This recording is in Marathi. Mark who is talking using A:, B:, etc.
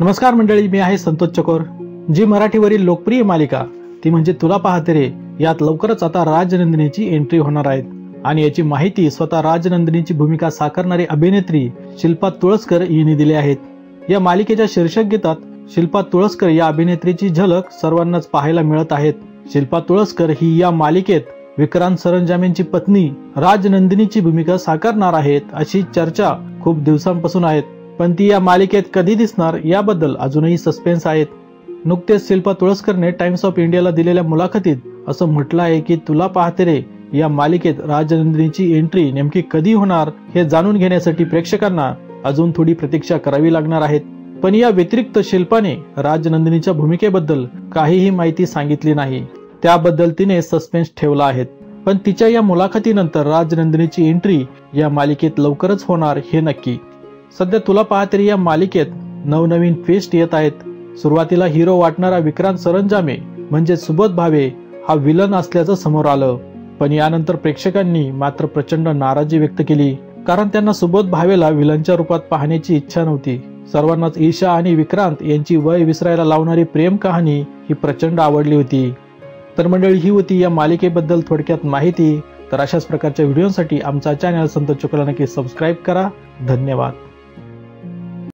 A: नमस्कार मंडळी, मी आहे संतोष चकोर। जी मराठीवरील लोकप्रिय मालिका ती म्हणजे तुला पाहते रे, यात लवकरच आता राजनंदिनीची एंट्री होणार आहे आणि याची माहिती स्वतः राजनंदिनीची भूमिका साकारणारी अभिनेत्री शिल्पा तुळसकर यांनी दिली आहे। या मालिकेच्या शीर्षक गीतात शिल्पा तुळसकर या अभिनेत्रीची झलक सर्वांनाच पाहायला मिळत आहे। शिल्पा तुळसकर ही या मालिकेत विक्रांत सरंजामेंची पत्नी राजनंदिनीची भूमिका साकारणार आहेत अशी चर्चा खूप दिवसांपासून आहे, पण ती या मालिकेत कधी दिसणार याबद्दल अजूनही सस्पेन्स आहेत। नुकतेच शिल्पा तुळसकरने टाइम्स ऑफ इंडियाला दिलेल्या मुलाखतीत असं म्हटलं आहे की तुला पाहते रे या मालिकेत राजनंदिनीची एंट्री नेमकी कधी होणार हे जाणून घेण्यासाठी प्रेक्षकांना अजून थोडी प्रतीक्षा करावी लागणार आहे। पण या व्यतिरिक्त शिल्पाने राजनंदिनीच्या भूमिकेबद्दल काहीही माहिती सांगितली नाही, त्याबद्दल तिने सस्पेन्स ठेवला आहे। पण तिच्या या मुलाखतीनंतर राजनंदिनीची एंट्री या मालिकेत लवकरच होणार हे नक्की। सध्या तुला पाहते रे या मालिकेत नवनवीन ट्विस्ट येत आहेत। सुरुवातीला हिरो वाटणारा विक्रांत सरंजामे म्हणजे सुबोध भावे हा विलन असल्याचं समोर आलं, पण यानंतर प्रेक्षकांनी मात्र प्रचंड नाराजी व्यक्त केली, कारण त्यांना सुबोध भावेला विलनच्या रूपात पाहण्याची इच्छा नव्हती। सर्वांनाच ईशा आणि विक्रांत यांची वय विसरायला लावणारी प्रेम कहाणी ही प्रचंड आवडली होती। तर मंडळी, ही होती या मालिकेबद्दल थोडक्यात माहिती। तर अशाच प्रकारच्या व्हिडिओसाठी आमचा चॅनल संतोष चकोरला नक्की सबस्क्राईब करा। धन्यवाद।